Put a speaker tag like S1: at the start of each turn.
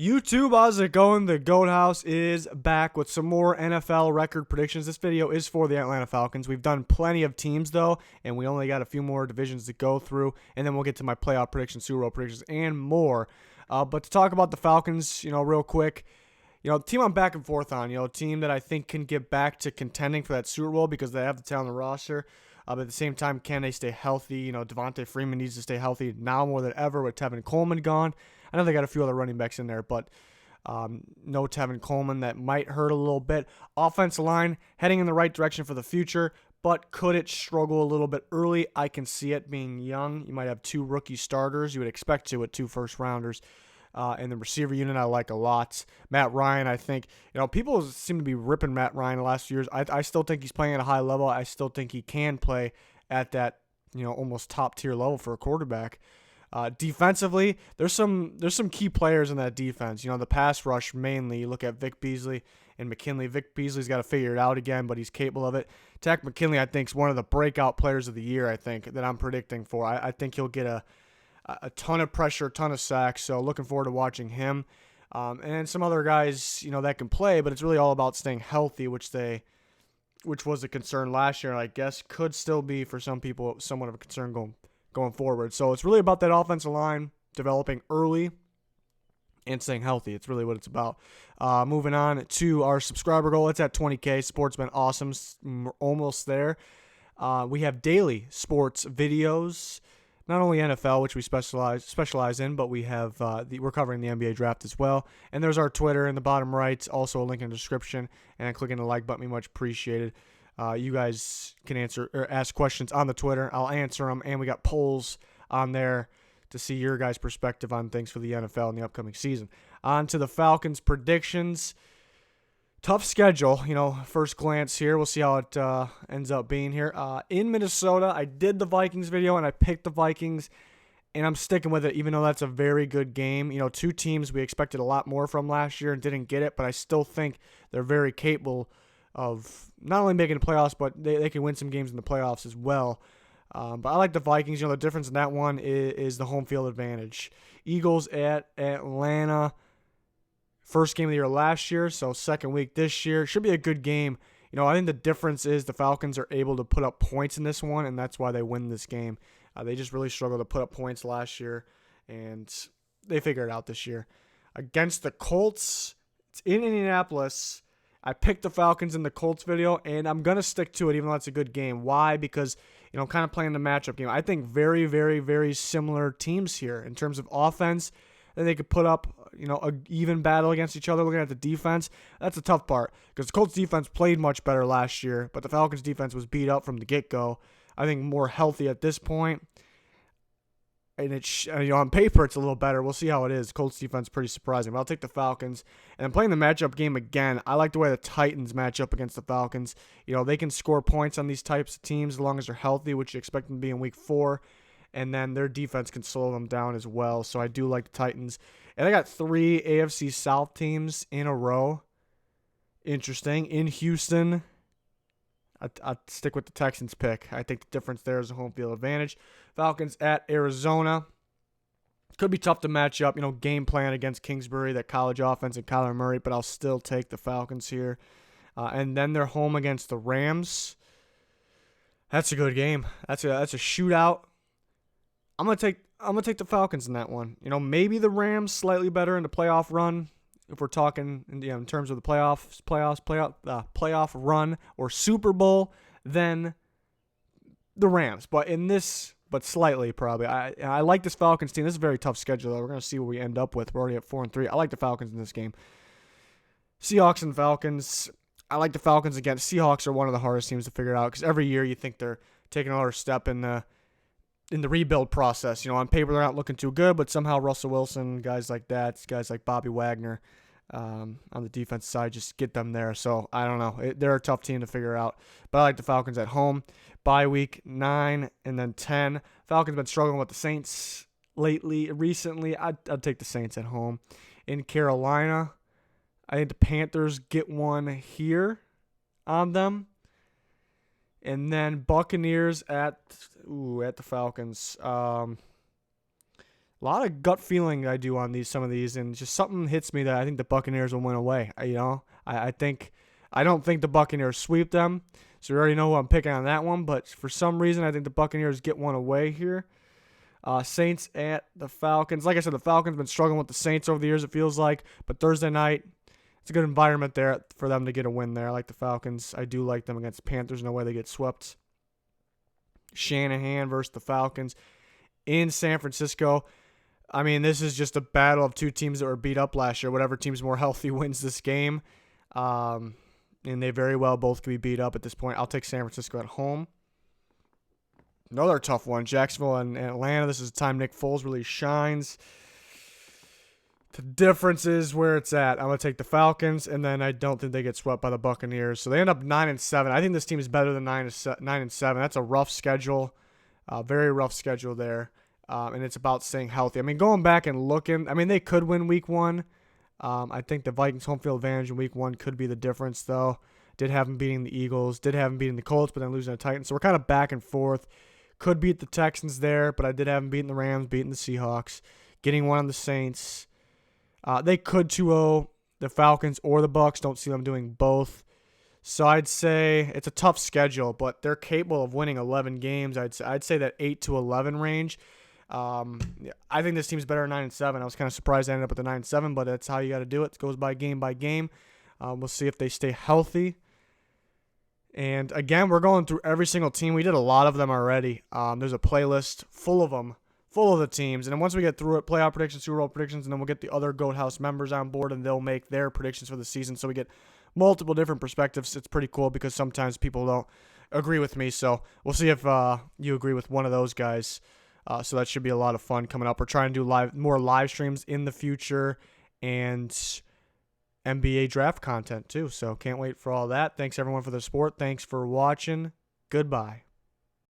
S1: YouTube, how's it going? The Goat House is back with some more NFL record predictions. This video is for the Atlanta Falcons. We've done plenty of teams, though, and we only got a few more divisions to go through, and then we'll get to my playoff predictions, Super Bowl predictions, and more. But to talk about the Falcons, real quick, the team I'm back and forth on, a team that I think can get back to contending for that Super Bowl because they have the talent on the roster. But at the same time, can they stay healthy? Devontae Freeman needs to stay healthy now more than ever with Tevin Coleman gone. I know they got a few other running backs in there, but no Tevin Coleman. That might hurt a little bit. Offensive line heading in the right direction for the future, but could it struggle a little bit early? I can see it being young. You might have two rookie starters. You would expect to with two first-rounders. And the receiver unit I like a lot. Matt Ryan, I think, people seem to be ripping Matt Ryan the last few years. I still think he's playing at a high level. I still think he can play at that, almost top-tier level for a quarterback. Defensively, there's some key players in that defense. The pass rush mainly. You look at Vic Beasley and McKinley. Vic Beasley's got to figure it out again, but he's capable of it. Takk McKinley, I think, is one of the breakout players of the year, I think, that I'm predicting for. I think he'll get a ton of pressure, a ton of sacks, so looking forward to watching him. And then some other guys, that can play, but it's really all about staying healthy, which was a concern last year, and I guess could still be for some people somewhat of a concern going forward. So it's really about that offensive line developing early and staying healthy. It's really what it's about. Moving on to our subscriber goal. It's at 20K. Sport's been awesome. We're almost there. We have daily sports videos, not only NFL, which we specialize in, but we have we're covering the NBA draft as well. And there's our Twitter in the bottom right, also a link in the description. And clicking the like button, be much appreciated. You guys can answer or ask questions on the Twitter. I'll answer them, and we got polls on there to see your guys' perspective on things for the NFL in the upcoming season. On to the Falcons predictions. Tough schedule, first glance here. We'll see how it ends up being here. In Minnesota, I did the Vikings video, and I picked the Vikings, and I'm sticking with it, even though that's a very good game. Two teams we expected a lot more from last year and didn't get it, but I still think they're very capable of not only making the playoffs, but they can win some games in the playoffs as well. But I like the Vikings. The difference in that one is the home field advantage. Eagles at Atlanta. First game of the year last year, so second week this year. Should be a good game. I think the difference is the Falcons are able to put up points in this one, and that's why they win this game. They just really struggled to put up points last year, and they figured it out this year. Against the Colts, it's in Indianapolis. I picked the Falcons in the Colts video, and I'm going to stick to it even though it's a good game. Why? Because, kind of playing the matchup game. I think very, very, very similar teams here in terms of offense. That they could put up, an even battle against each other. Looking at the defense, that's the tough part because the Colts defense played much better last year, but the Falcons defense was beat up from the get-go. I think more healthy at this point. And on paper, it's a little better. We'll see how it is. Colts defense pretty surprising, but I'll take the Falcons. And I'm playing the matchup game again. I like the way the Titans match up against the Falcons. They can score points on these types of teams as long as they're healthy, which you expect them to be in Week 4. And then their defense can slow them down as well. So I do like the Titans. And I got 3 AFC South teams in a row. Interesting. In Houston, I'd stick with the Texans pick. I think the difference there is a home field advantage. Falcons at Arizona. Could be tough to match up, game plan against Kingsbury, that college offense, and Kyler Murray, but I'll still take the Falcons here. And then they're home against the Rams. That's a good game. That's a shootout. I'm gonna take the Falcons in that one. Maybe the Rams slightly better in the playoff run. If we're talking in terms of the playoff run or Super Bowl, then the Rams. But slightly probably. I like this Falcons team. This is a very tough schedule, though. We're going to see what we end up with. We're already at 4-3. I like the Falcons in this game. Seahawks and Falcons. I like the Falcons again. Seahawks are one of the hardest teams to figure out because every year you think they're taking another step in the rebuild process. On paper they're not looking too good, but somehow Russell Wilson, guys like that, guys like Bobby Wagner on the defense side just get them there. So I don't know. They're a tough team to figure out. But I like the Falcons at home. Bye week 9 and then 10. Falcons been struggling with the Saints recently. I'd take the Saints at home. In Carolina, I think the Panthers get one here on them. And then Buccaneers at the Falcons. A lot of gut feeling I do on some of these, and just something hits me that I think the Buccaneers will win away. I don't think the Buccaneers sweep them, so we already know who I'm picking on that one. But for some reason, I think the Buccaneers get one away here. Saints at the Falcons. Like I said, the Falcons been struggling with the Saints over the years, it feels like. But Thursday night, it's a good environment there for them to get a win there. I like the Falcons. I do like them against the Panthers. No way they get swept. Shanahan versus the Falcons in San Francisco. I mean, this is just a battle of two teams that were beat up last year. Whatever team's more healthy wins this game. And they very well both could be beat up at this point. I'll take San Francisco at home. Another tough one, Jacksonville and Atlanta. This is the time Nick Foles really shines. The difference is where it's at. I'm going to take the Falcons, and then I don't think they get swept by the Buccaneers. So they end up 9-7. I think this team is better than 9-7. That's a rough schedule, very rough schedule there, and it's about staying healthy. I mean, going back and looking, I mean, they could win Week 1. I think the Vikings' home field advantage in Week 1 could be the difference, though. Did have them beating the Eagles, did have them beating the Colts, but then losing to the Titans. So we're kind of back and forth. Could beat the Texans there, but I did have them beating the Rams, beating the Seahawks, getting one on the Saints. They could 2-0 the Falcons or the Bucs. Don't see them doing both. So I'd say it's a tough schedule, but they're capable of winning 11 games. I'd say that 8-11 range. I think this team's better at 9-7. I was kind of surprised I ended up with the 9-7, but that's how you got to do it. It goes by game by game. We'll see if they stay healthy. And again, we're going through every single team. We did a lot of them already. There's a playlist full of them, full of the teams. And then once we get through it, playoff predictions, Super Bowl predictions, and then we'll get the other Goat House members on board, and they'll make their predictions for the season. So we get multiple different perspectives. It's pretty cool because sometimes people don't agree with me. So we'll see if you agree with one of those guys. So that should be a lot of fun coming up. We're trying to do more live streams in the future and NBA draft content too. So can't wait for all that. Thanks everyone for the support. Thanks for watching. Goodbye.